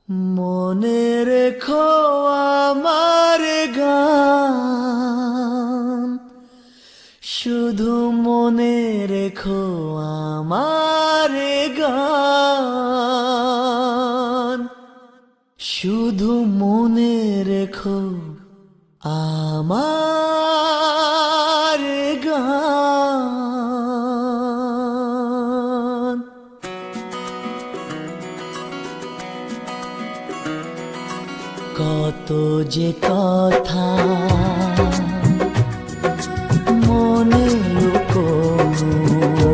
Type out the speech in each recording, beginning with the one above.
মনে রেখো আমার গান, শুধু মনে রেখো আমার গান, শুধু মনে রেখো আমার গান। কত যে কথা মনে লুকোনো,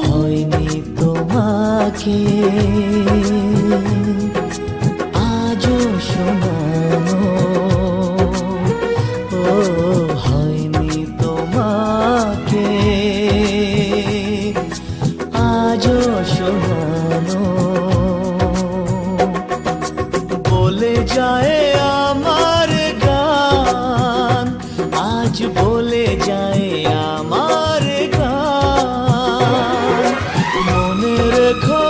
হয়নি তোমাকে আজও শোনানো। ও হয়নি তোমাকে আজও শোনানো। বলে যায় আমার গান, আজ বলে যায় আমার গান। মনে রেখো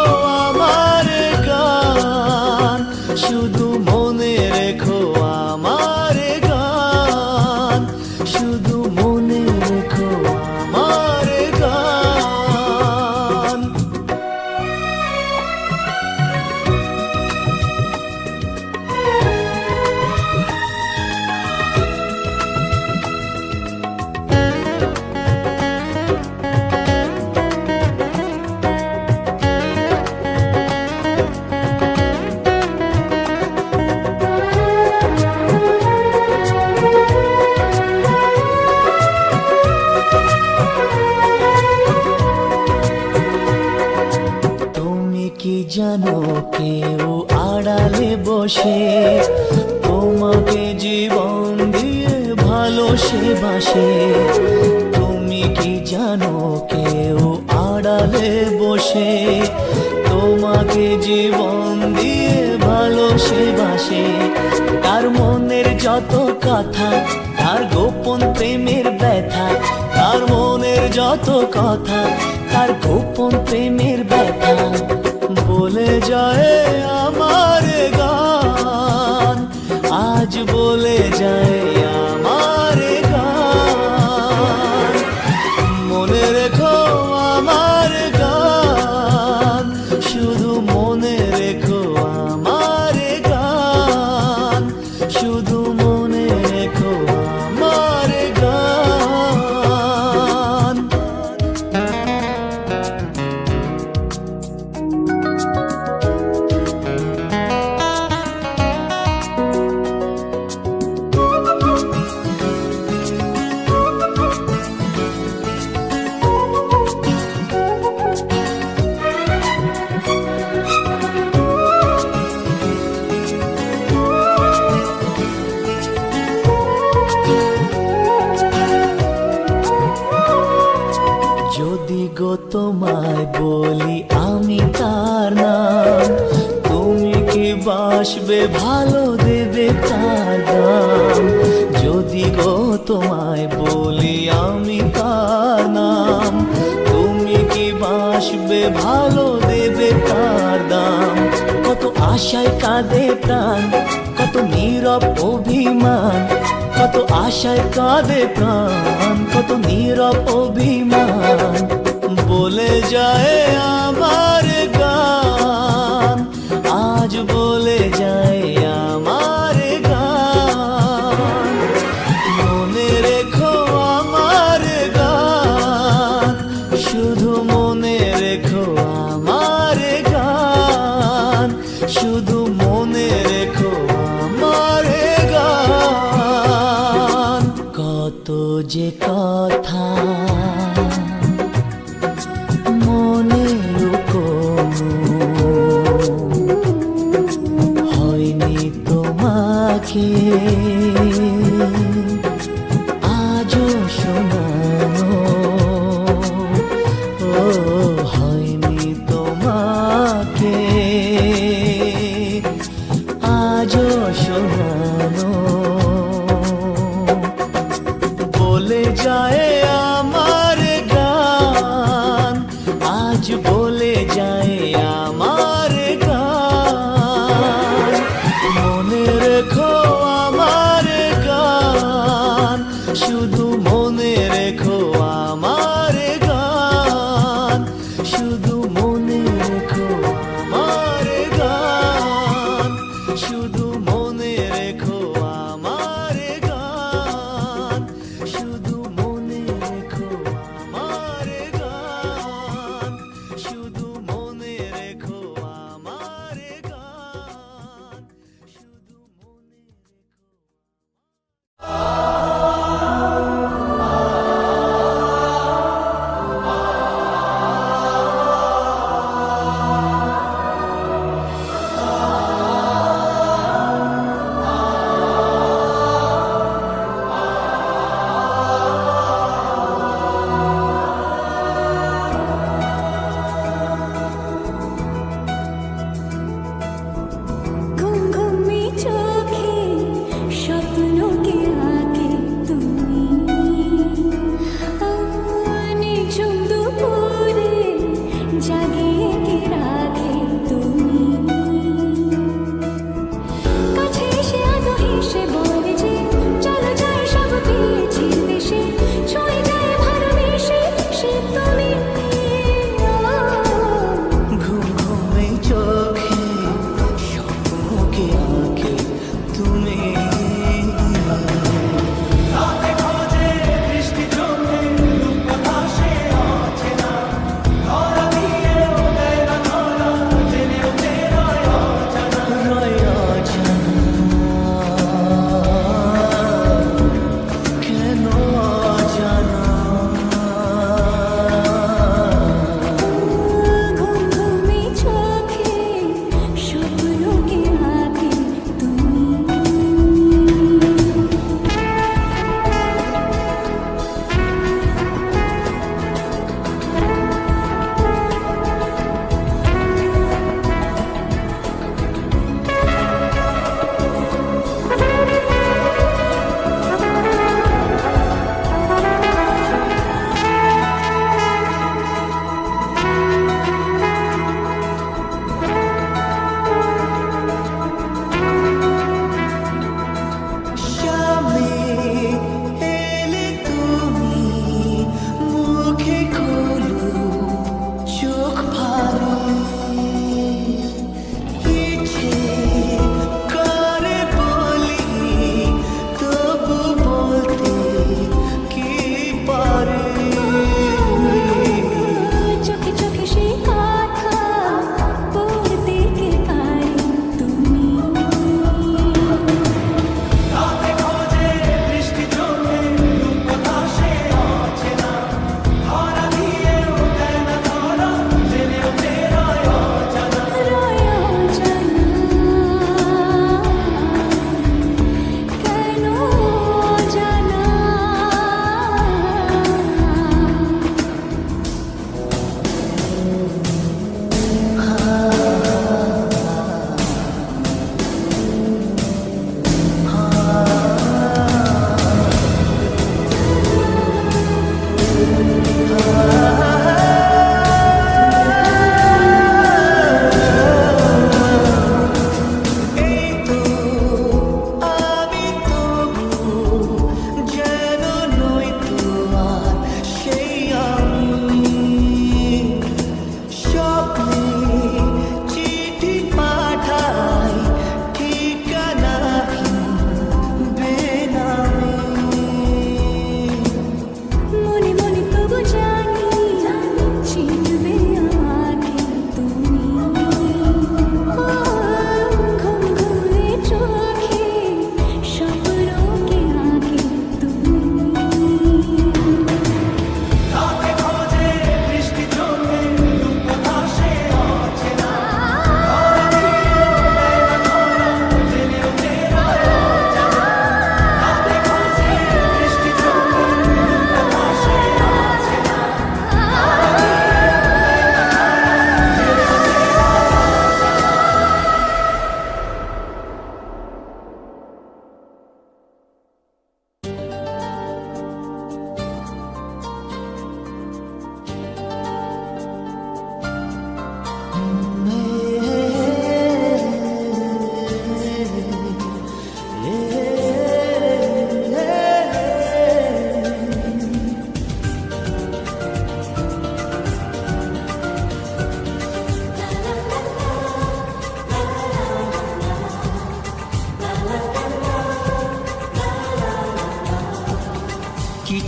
আমার গান, শুধু মনে রেখো আমার গান, শুধু মনে রেখো আমার গান। কি জানো কেউ আড়ালে বসে তোমাকে জীবন দিয়ে ভালোবাসে। তুমি কি জানো কেউ আড়ালে বসে তোমাকে জীবন দিয়ে ভালোবাসে। তার মনের যত কথা, তার গোপন প্রেমের ব্যথা, তার মনের যত কথা, তার গোপন প্রেমের ব্যথা বলে যায় আমার গান, আজ বলে যায় আমার গান। মনে রেখো আমার গান, শুধু মনে রেখো আমার গান, শুধু মনে রেখো আমার গান। যদি গো তোমায় বলি আমি তার নাম, তুমি কি বাসবে ভালো দেবে তার দাম। যদি গো তোমায় বলি আমি তার নাম, তুমি কি বাসবে ভালো দেবে তার দাম। কত আশায় কাঁদে প্রাণ, কত নীরব অভিমান, কত আশায় কাঁদে প্রাণ, কত নীরব অভিমান বলে যায় আমার গান, আজ বলে যায় আমার গান। মনে রেখো আমার গান, শুধু মনে রেখো আমার গান, শুধু মনে রেখো আমার গান। কত যে কথা মনে লুকোনো, হয়নি তোমাকে আজও শোনানো। ও হয়নি তোমাকে আজও শোনানো। বলে যায় আমার গান, আজ বলে যায় আমার গান।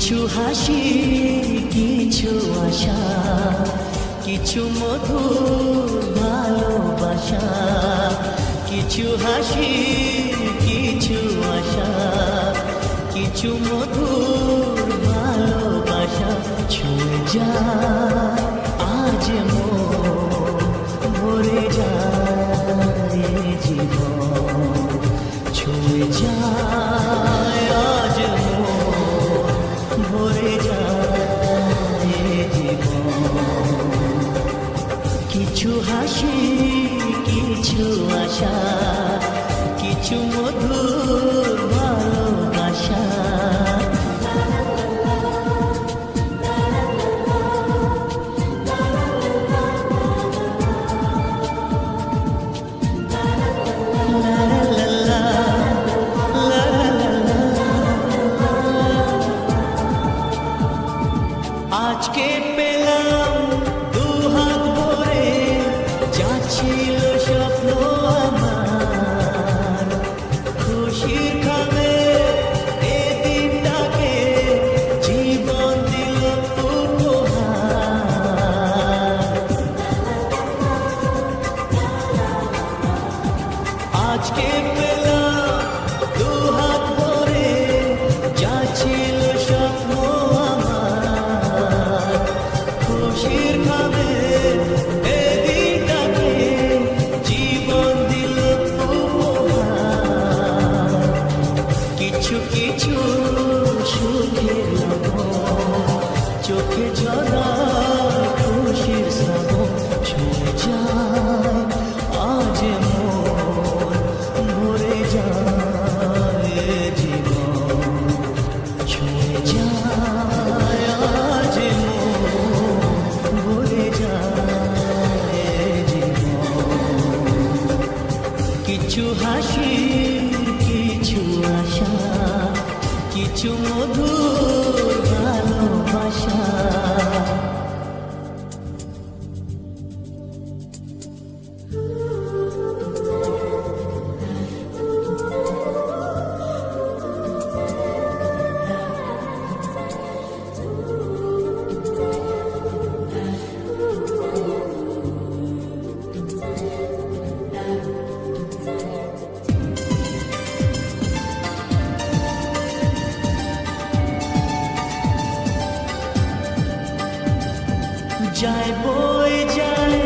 কিছু হাসি, কিছু আশা, কিছু মধুর ভালোবাসা। কিছু হাসি, কিছু আশা, কিছু মধুর ভালোবাসা। ছুঁয়ে যায় আজ মন, ভরে যায় জীবন। ছুঁয়ে যায় আজ মন, ভরে যায় জীবন। কিছু হাসি, কিছু আশা, কিছু মধুর ভালোবাসা। আজকে পেলাম দুহাত ভরে, যা ছিল স্বপ্ন আমার। খুশির খাবে এ দিনটাকে, জীবন দিল উপহার। আজকে পেলাম দুহাত ভরে, যা ছিল স্বপ্ন আমার। খুশির খাবে এ দিনটাকে, জীবন দিল উপহার। কিছু কিছু সুখের লবণ, চোখে ঝরায় খুশির শ্রাবণ। ছুঁয়ে যায় আজ মন, ভরে যায় জীবন। ছুঁয়ে যায় আজ মন, ভরে যায় জীবন। কিছু হাসি, কিছু আশা, কিছু মধুর ভালোবাসা। যায় বয়ে যায়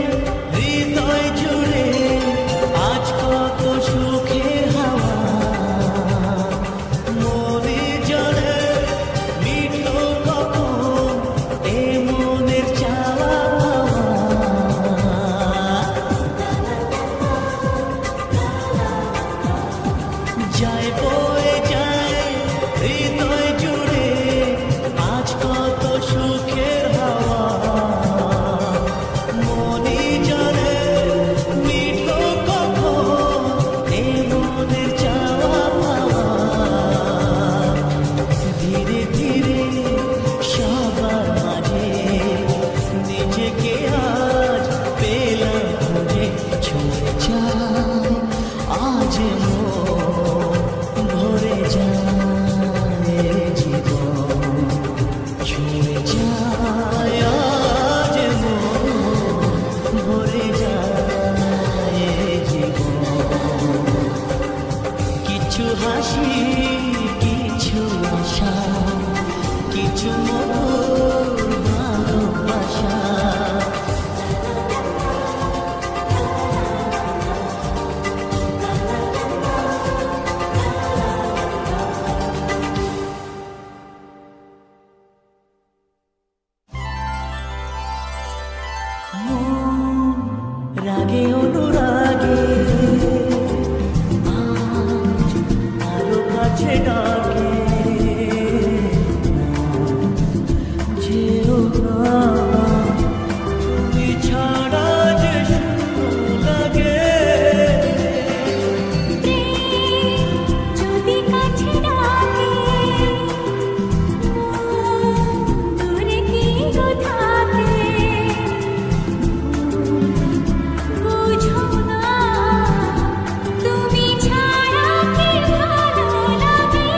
হৃদয় জুড়ে, আজ কত সুখের হাওয়া। মনে জলে মিটলো কখন এ মনের চাওয়া পাওয়া। যায় বয়ে যায় হৃদয় জুড়ে, আজ কত সুখের হাওয়া। আজ মন, ভরে যায় জীবন। ছুঁয়ে যায় আজ মন, ভরে যায় জীবন। কিছু হাসি, কিছু আশা, কিছু মধুর ভালোবাসা। রাগে অনুরাগে আজ আরো কাছে ডাকে, যেও না তুমি ছাড়া যে শূন্য লাগে। যদি কাছে ডাকে, দূরে কি থাকে, বুঝো না তুমি ছাড়া কি ভালো লাগে।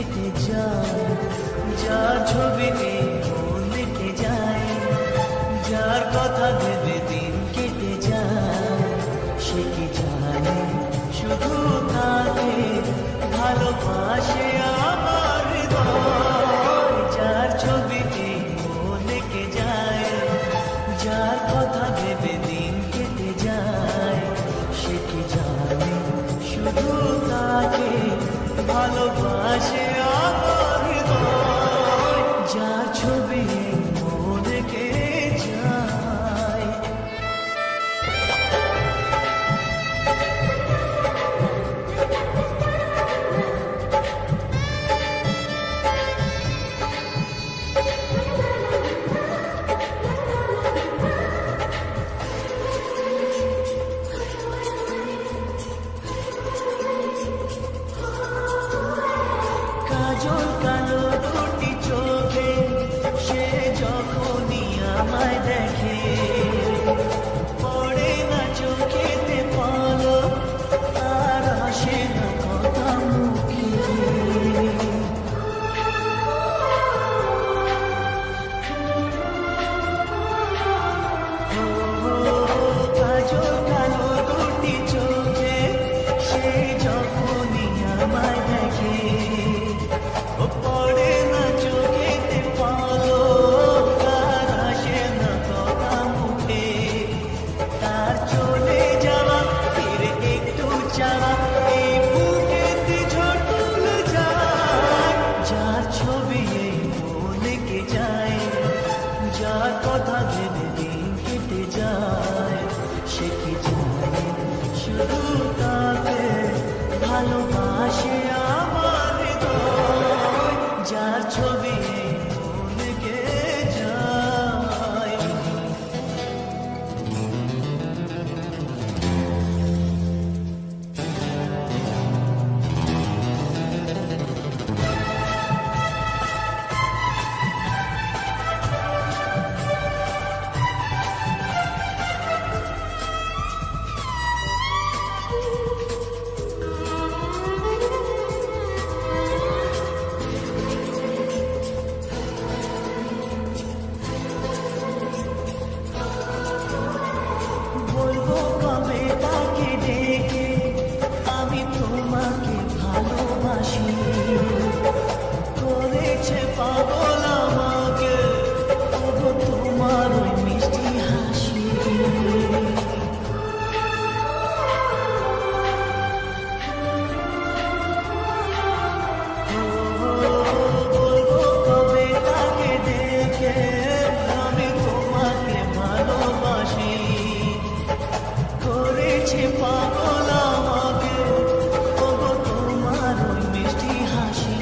কেটে যায়, যার ছবিতে মন কেটে যায়, যার কথা ভেবে দিন কেটে যায়, সে কি জানে শুধু তাকে ভালোবাসে আমার হৃদয়। যার ছবিতে মন কেটে যায়, যার কথা ভেবে দিন কেটে যায়, সে কি জানে শুধু তাকে ভালোবাসে আমার হৃদয়। যার ছবি মন কেটে যায়। কাজল কালো দুটি চোখে সে যখনই আমায় দেখে, পড়ে না চোখেতে পলক, আর আসে না কথা মুখে। কাজল কালো দুটি চোখে সে যখনই আমায় দেখে, পড়ে না চোখেতে পলক, আর আসে না কথা মুখে। তার চলে যাওয়া ফিরে একটু চাওয়া এই বুকেতে ঝড় যায়। যার ছবি এই মন কে যায়, যার কথা ভেবে দিন কেটে যায়, সে কি জানে শুধু তাকে ভালোবাসে আমার হৃদয়। যার ছবি এই মন কে যায়। বলবো কবে তাকে ডেকে আমি তোমাকে ভালোবাসি, করেছে পাগল আমাকে তবু তোমার ওই মিষ্টি হাসি। বলবো কবে তাকে ডেকে আমি তোমাকে ভালোবাসি, করেছে পাগল আমাকে তবু তোমার ওই মিষ্টি হাসি।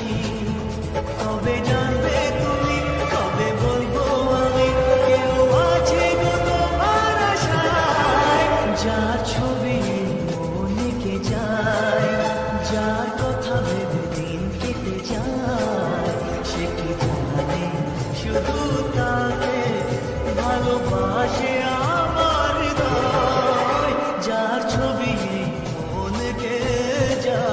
কবে জানবে তুমি, কবে বলবো আমি, কেউ আছে গো তোমার আশায়। যার ছবি মন কে যায়, যার কথা ভেবে দিন কেটে যায়, সে কি জানে শুধু তাকে ভালোবাসে আমার হৃদয়। যার ছবি মন কে যায়।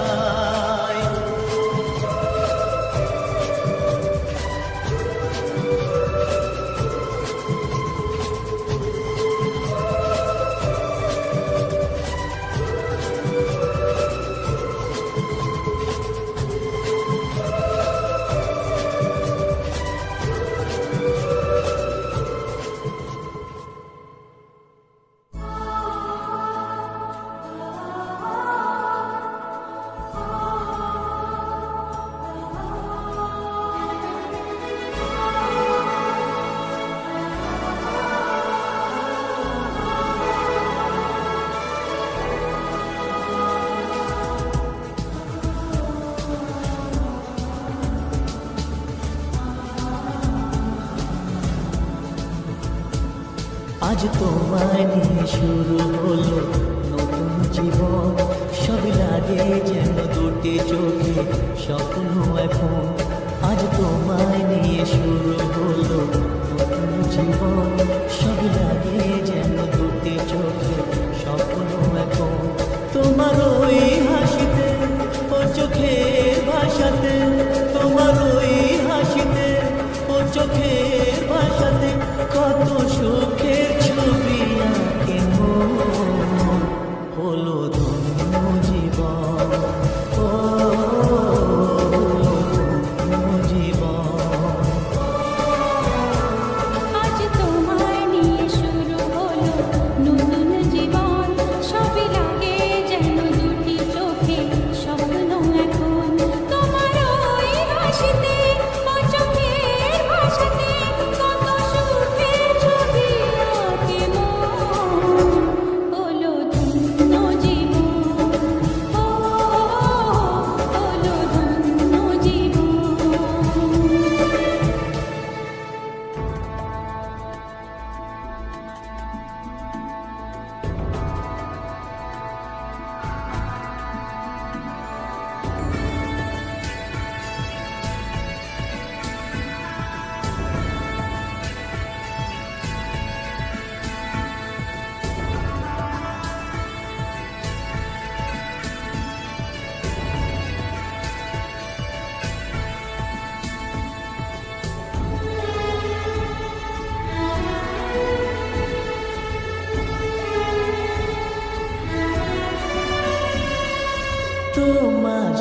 আজ তোমায় নিয়ে শুরু হলো নতুন জীবন, সব লাগে যেন দুটি চোখে স্বপ্ন এখন। আজ তোমায় নিয়ে শুরু হলো নতুন জীবন, সব লাগে যেন দুটি চোখে স্বপ্ন এখন। তোমার ওই হাসিতে ও চোখের ভাষাতে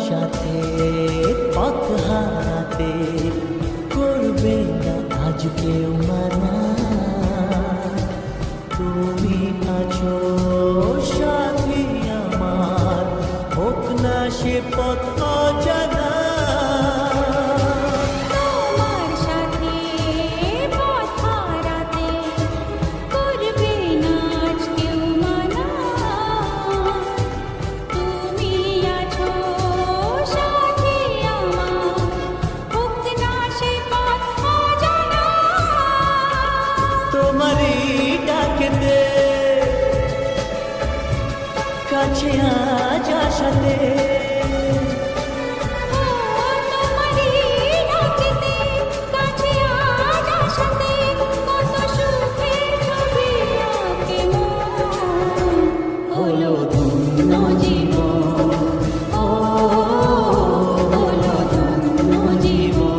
সাথে পথ হারাতে করবে না আজ কেউ মানা। তুমি আছো সাথী আমার, হোক না সে পথ অজানা। তোমার সাথে পথ হারাতে করবে না আজ কেউ মানা। তুমি আছো সাথী আমার, হোক না সে পথ অজানা। তোমারই ডাকেতে কাছে আজ আসাতে, তোমারই ডাকেতে কাছে আজ আসাতে কত সুখের ছবি আঁকে মন। হলো ধন্য জীবন, ও হলো ধন্য জীবন।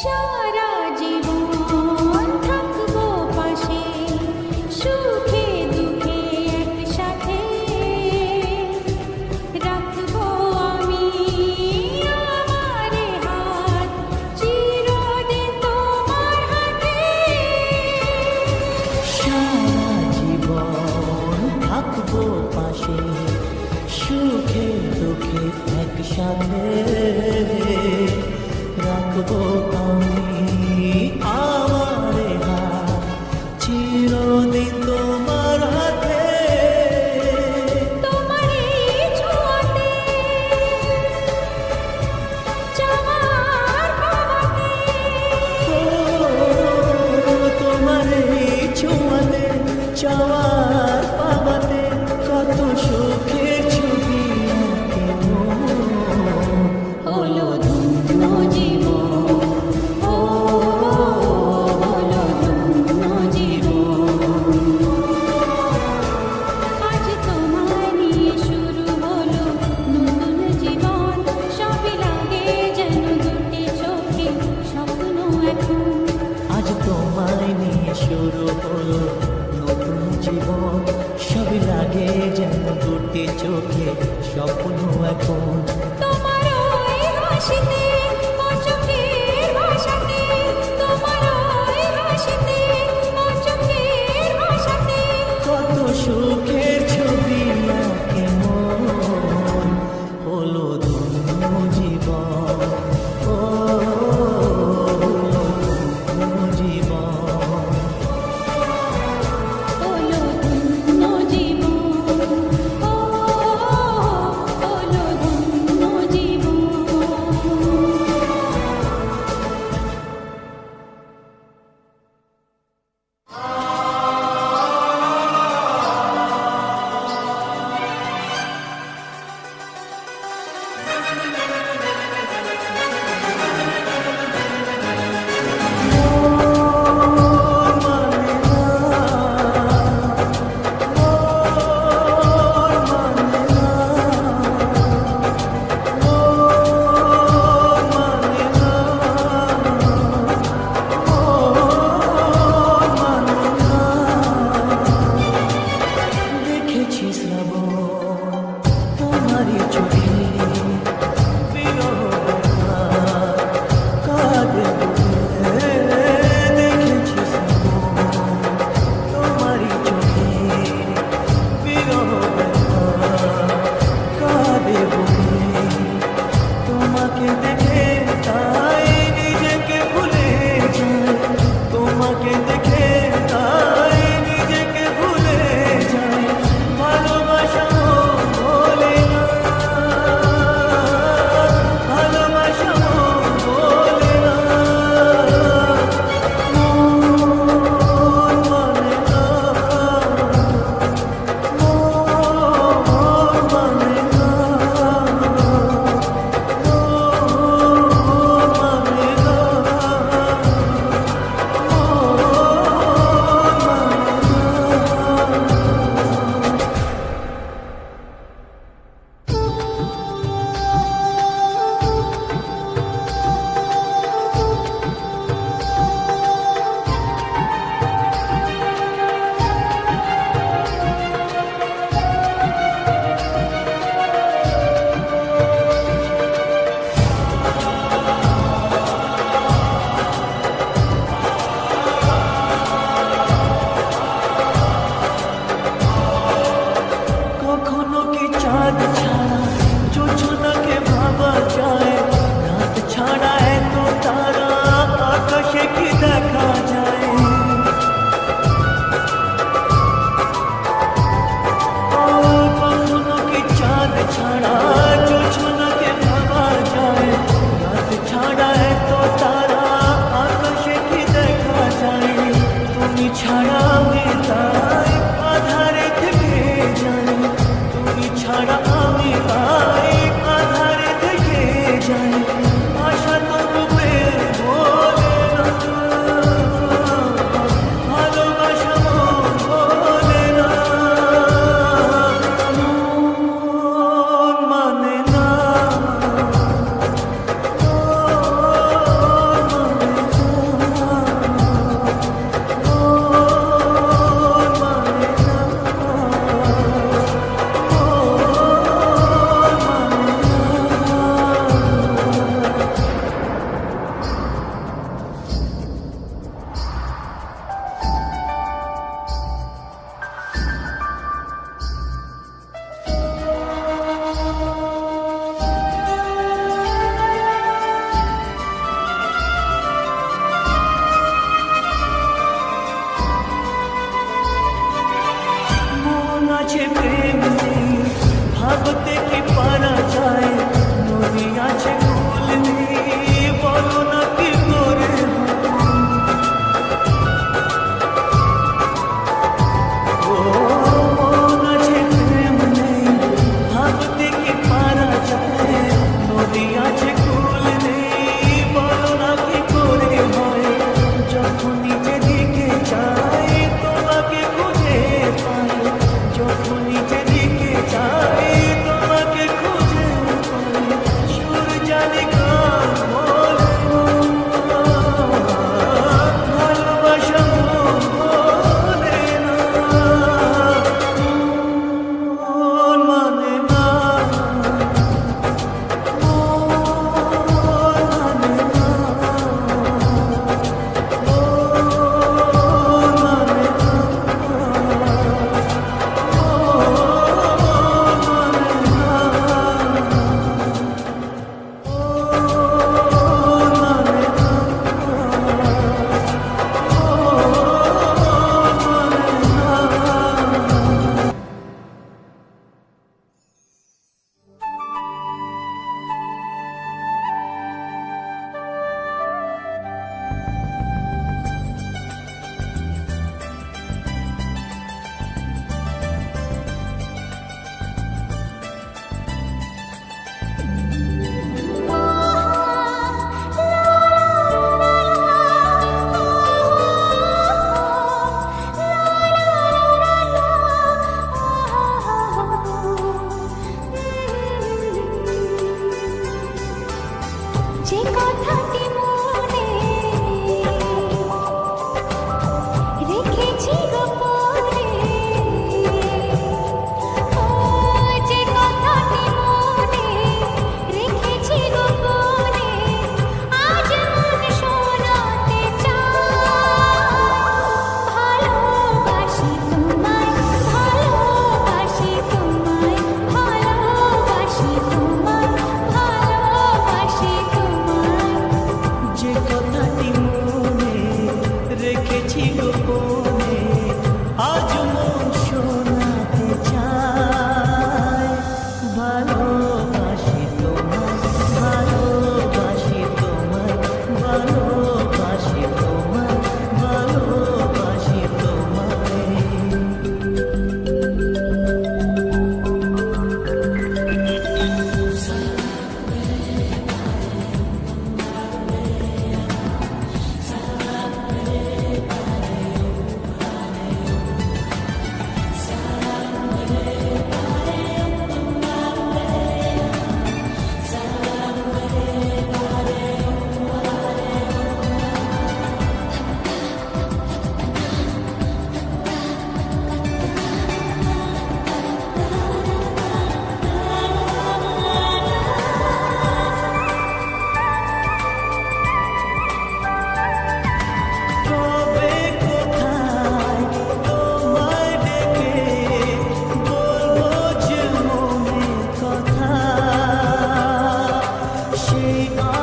সারা জীবন থাকবো পাশে, সুখে দুঃখে একসাথে রাখবো আমি আমার হাত চিরদিন তোমার হাতে। সারা জীবন থাকবো পাশে, সুখে দুঃখে একসাথে রাখবো আমি আমার হাত চিরদিন তোমার হাতে। তোমার এই ছোঁয়াতে চাওয়ার পাওয়াতে, তোমার এই ছোঁয়াতে চাওয়ার পাবাতে কত সুখের ছবি আঁকে মন। হলো ধন্য জীবন, ও হলো ধন্য জীবন। আজ তোমায় নিয়ে শুরু হলো নতুন জীবন, সবই লাগে যেন দুটি চোখে স্বপ্ন এখন। আজ তোমায় নিয়ে শুরু হলো নতুন জীবন, সবই লাগে যেন দুটি চোখে স্বপ্ন এখন। তোমার ওই হাসিতে চোখের ভাষাতে, তোমার ওই হাসিতে চোখের ভাষাতে কত সুখের ছবি আঁকে মন। হলো ধন্য জীবন, ও হলো ধন্য জীবন। হলো ধন্য জীবন, ও হলো ধন্য জীবন।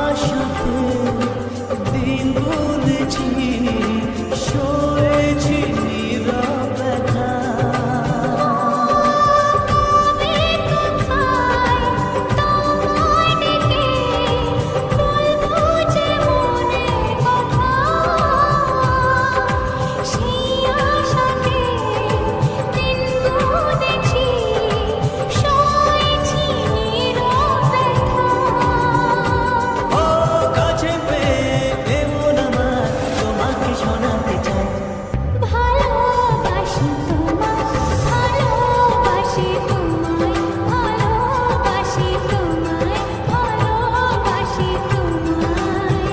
আশাতে দিন গুনেছি, সয়েছি নীরব ব্যথা। আমি কোথায় তোমায় ডেকে বলবো যে মনের কথা, সেই আশাতে দিন গুনেছি, সয়েছি নীরব ব্যথা। ও কাছে পেয়ে এমন আমার তোমাকে শোনাতে চাই। ভালোবাসি তোমায়, ভালোবাসি তোমায়, ভালোবাসি তোমায়, ভালোবাসি তোমায়।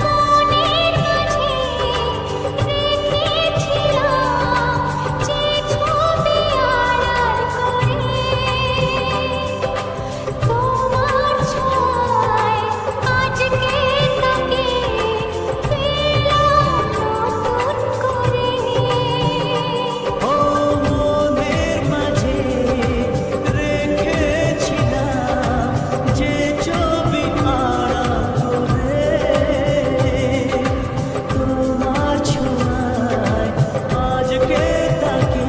মনের মাঝে রেখেছিলাম যে ছবি আড়াল করে, তোমার ছোঁয়ায় আজকে তাকে পেলাম নতুন করে। ও মনের মাঝে রেখেছিলাম যে ছবি আড়াল করে, তোমার ছোঁয়ায় আজকে তাকে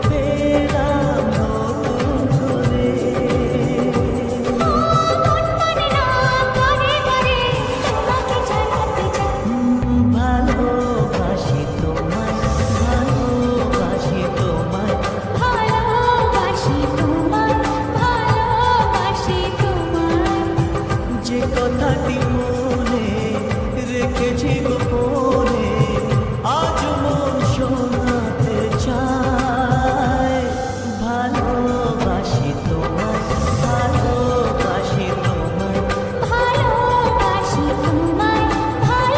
পেলাম নতুন করে। মন মানে না করে করে তোমাকে জানাতে চাই। ভালোবাসি তোমায়, ভালোবাসি তোমায়। ভালোবাসি তোমায়, ভালোবাসি তোমায়। যে কথাটি মনে রেখেছি গোপনে, আজ মন শোনাতে চায়। ভালোবাসি তোমায়, ভালোবাসি তোমায়। ভালোবাসি তোমায়,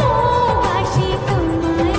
ভালোবাসি তোমায়।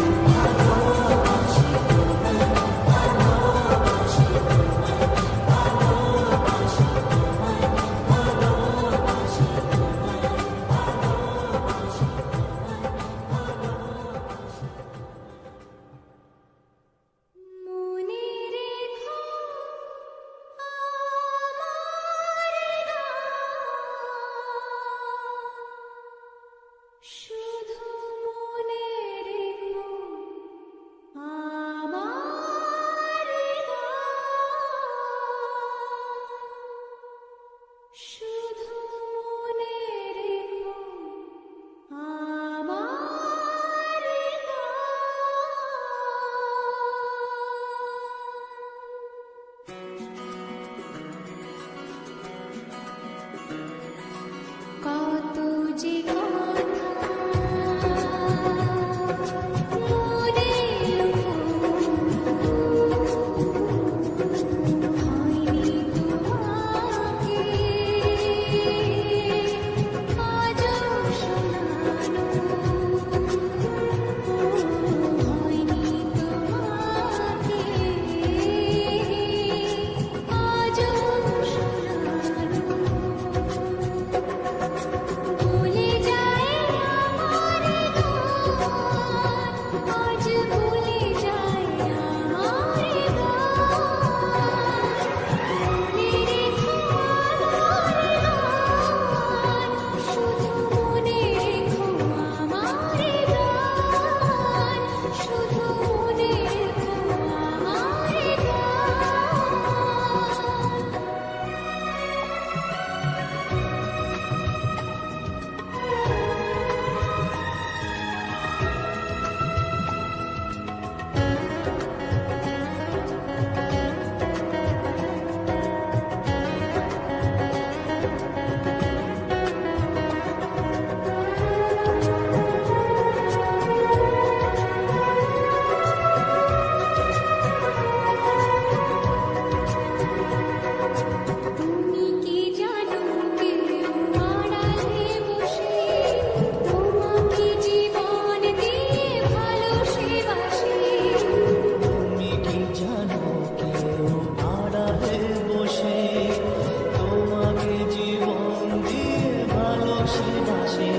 বাঁশি বাঁশি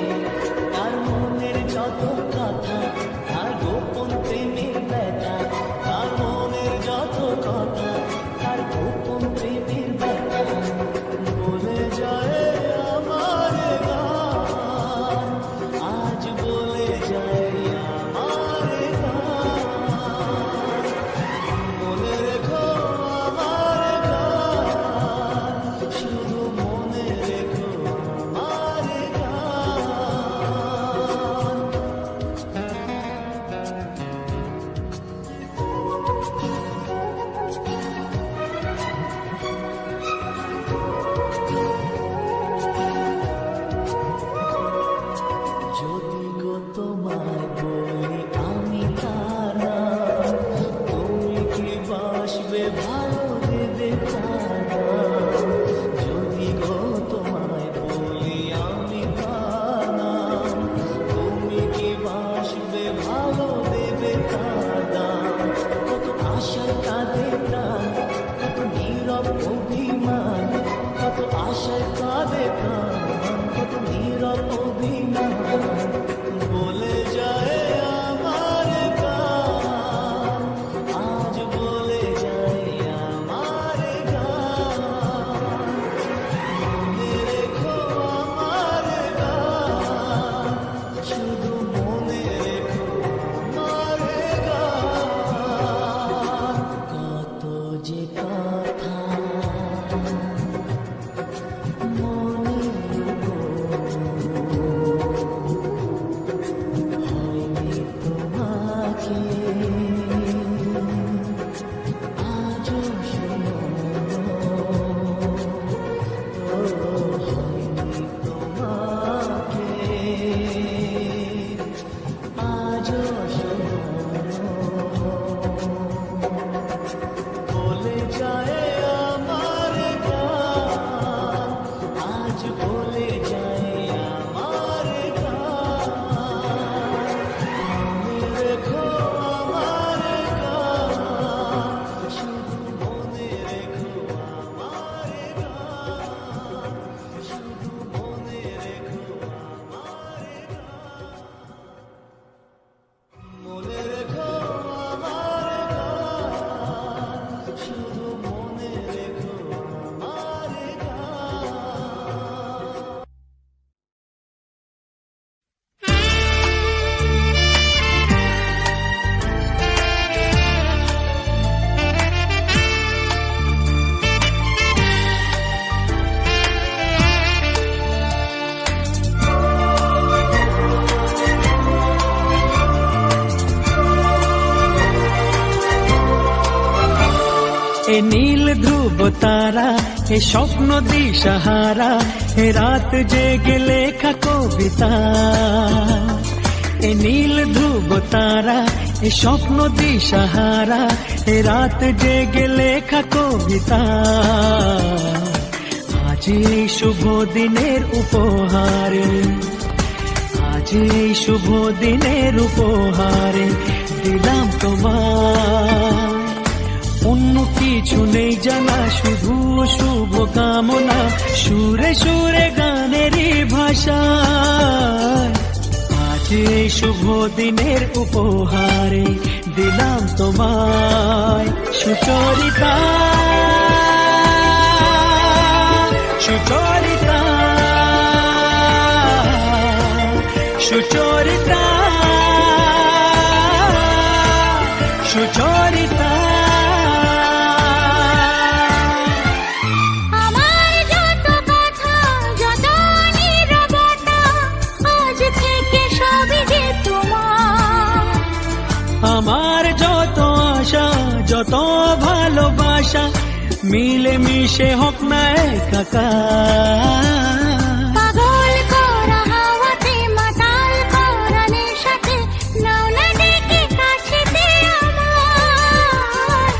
তার মনের যত কথা, তার গোপন প্রেমের ব্যথা, তার মনের যত কথা, তার গোপন প্রেমের ব্যথা বলে যায় আমার গান, আজ বলে যায় আমার গান। মনে রেখো আমার গান, শুধু মনে রেখো আমার গান। যদি গো তোমায় বলি আমি কারা, তুমি কি বাসবে ভালো দেবে কারা? যদি গো তোমায় বলি আমি কারা, তুমি কি বাসবে ভালো দেবে কারা? কত আশায় কাঁদে প্রাণ, কত নীরব অভিমান, কত আশায় কাঁদে প্রাণ, কত নীরব অভিমান বলে যায় আমার গান, আজ বলে যায় আমার গান। মনে রেখো আমার গান, শুধু মনে রেখো আমার গান। কত যে কথা মনে হয়নি তোমাকে, আজও শোনো হয়নি তোমাকে, আজও শোনো বলে যায় আমার গান, আজ বলে যায় আমার গান। মনে রেখো আমার গান, শুধু মনে রেখো আমার গান, শুধু মনে রেখো আমার গান। মনে রেখো আমার গান, শুধু মনে রেখো আমার গান। এ নীল ধ্রুব তারা, এ স্বপ্ন দিশাহারা, এ রাত জেগে লেখা কবিতা। এ নীল ধ্রুব তারা, এ স্বপ্ন দিশাহারা, এ রাত জেগে লেখা কবিতা। আজ এই শুভ দিনের উপহারে, আজ এই শুভ দিনের উপহারে দিলাম তোমার। অন্য কিছু নেই জানা, শুধু শুভ কামনা, সুরে সুরে গানেরই ভাষা। আজ এই শুভ দিনের উপহারে দিলাম তোমায় সুচরিতা, সুচরিতা, সুচরিতা, সুচরিতা। আমার যত কথা, যত নীরবতা, আজ থেকে সবই যে তোমার। আমার যত আশা, যত ভালোবাসা, মিলে মিশে হোক না একাকার। পাগল করা হাওয়াতে, মাতাল করা নেশাতে, নাও না ডেকে কাছেতে আমার।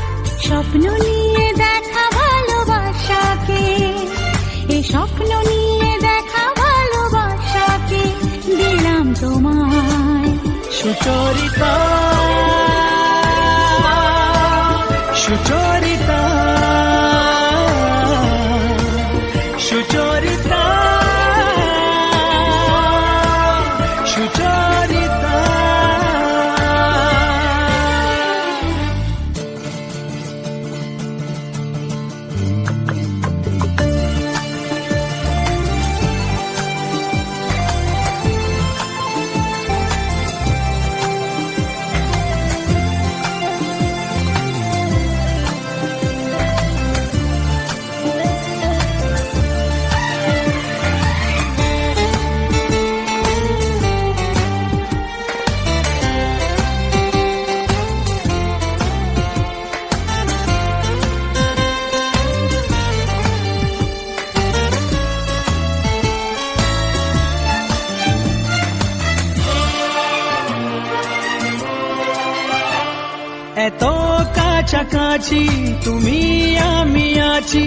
স্বপ্ন নিয়ে দেখা ভালোবাসাকে, এই স্বপ্ন নিয়ে দেখা ভালোবাসাকে দিলাম তোমায় সুচরিতা, সুচরিতা, সুচরিতা। কাছাকাছি তুমি আমি আছি,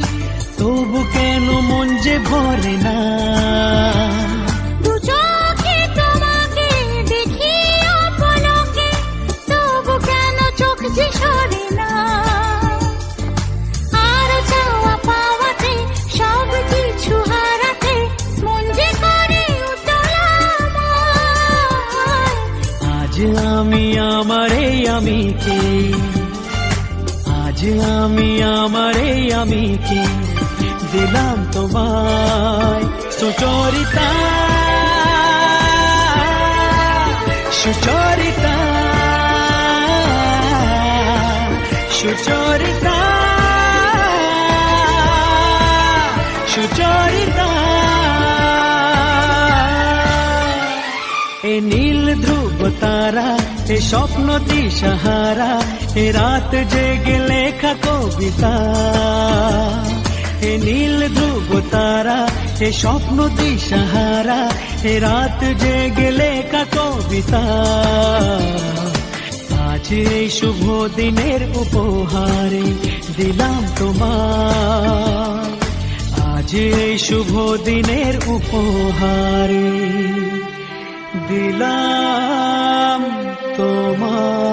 তবু কেন মন যে ভরে না। দু চোখে তোমাকে দেখি অপলকে, তবু কেন চোখ যে সরে না। আর চাওয়া পাওয়াতে সব কিছু হারাতে মন যে করে উতলা আমার। আজ আমি আমার এই আমিকে, আজ আমি আমার এই আমিকে দিলাম তোমায় সুচরিতা, সুচরিতা, সুচরিতা, সুচরিতা। এ নীল ধ্রুব তারা, এ স্বপ্ন দিশাহারা, এ রাত জেগে লেখা কবিতা। এ নীল ধ্রুব তারা, এ স্বপ্ন দিশাহারা, এ রাত জেগে লেখা কবিতা। আজ এই শুভ দিনের উপহারে দিলাম তোমায়, আজ এই শুভ দিনের উপহারে দিলাম তোমায়।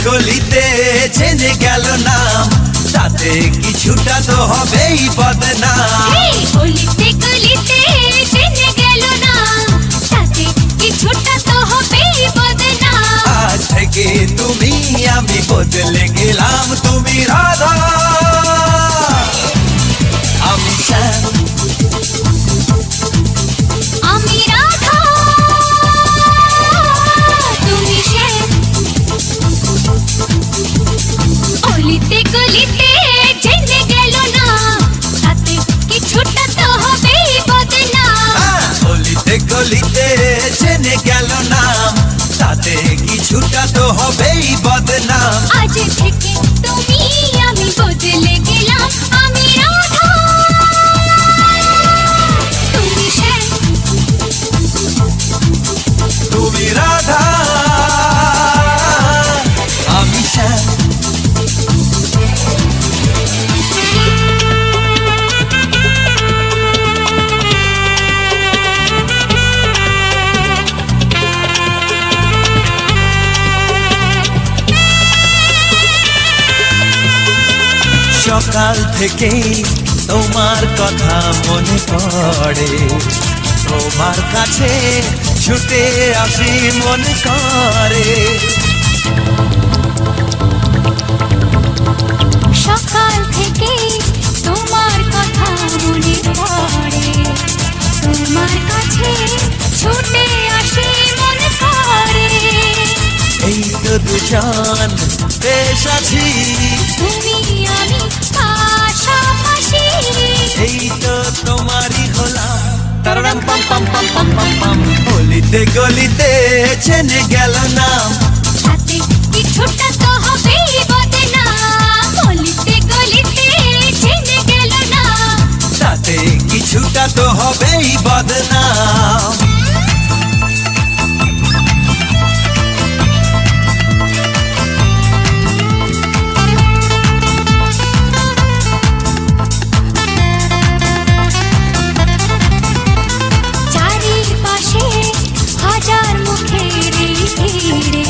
গলিতে জেনে গেল নাম, তাতে কিছুটা তো হবেই বদনাম। গলিতে গলিতে জেনে গেল না, তাতে কিছুটা তো হবেই বদনাম। আজ থেকে তুমি আমি বদলে গেলাম, তুমি রাধা আমি শ্যাম। আমি রাধা, তুমি শ্যাম। গলিতে গলিতে জেনে গেল না, তাতে কিছুটা তো হবেই বদনাম। গলিতে গলিতে জেনে গেল নাম, তাতে কিছুটা তো হবেই বদনাম। আজ থেকে তুমি আমি বদলে গেলাম, আমি রাধা, তুমি শ্যাম। তুমি রাধা আমি শ্যাম। সকাল থেকেই তোমার কথা মনে পড়ে, তোমার কাছে ছুটে আসি মনে করে। সকাল থেকে তোমার কথা মনে পড়ে, তোমার কাছে ছুটে আসি মনে করে। এই তো দুজন বেশ আছি, তুমি আমি পাশাপাশি। এই তো তোমারই হলাম, তারারাম পাম পাম পাম পাম পাম পাম। গলিতে গলিতে জেনে গেল নাম, তাতে কিছুটা তো হবেই বদনাম। গলিতে গলিতে জেনে গেল না, তাতে কিছুটা তো হবেই বদনাম। চারিপাশে হাজার মুখের এই ভিড়ে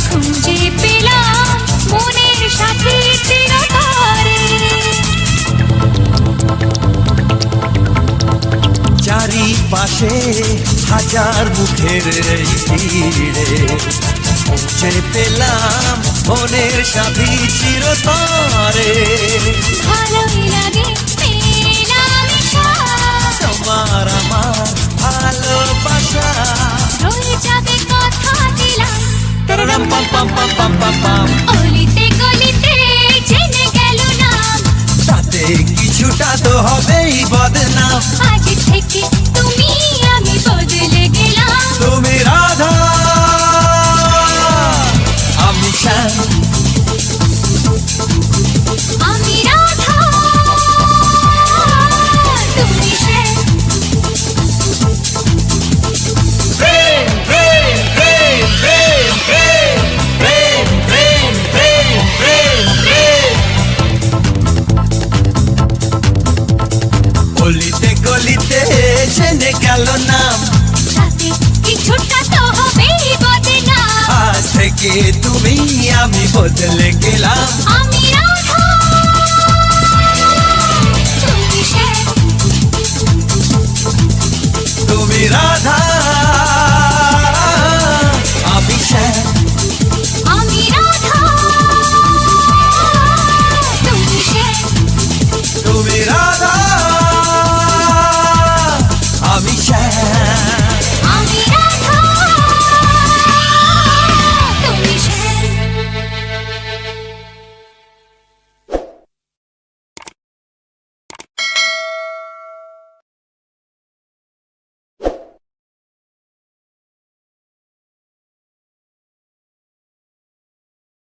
খুঁজে পেলাম মনের সাথী চিরতরে। চারিপাশে হাজার মুখের এই ভিড়ে খুঁজে পেলাম মনের সাথী চিরতরে। ভালোই লাগে পেলাম তোমার আমার ভালোবাসা রয়ে যাবে কথা দিলাম তারারাম পাম পাম পাম পাম পাম পাম অলিতে গলিতে জেনে গেল নাম তাতে কিছুটা তো হবেই বদনাম আজ থেকে তুমি আমি বদলে গেলাম তুমি রাধা আমি শ্যাম আমি রাধা তুমি শ্যাম প্রেম প্রেম প্রেম প্রেম প্রেম প্রেম প্রেম প্রেম প্রেম গলিতে গলিতে জেনে গেল নাম তাতে কিছুটা তো হবেই বদনাম আজ থেকে তুমি আমি বদলে গেলাম আমি রাধা তুমি শ্যাম তুমি রাধা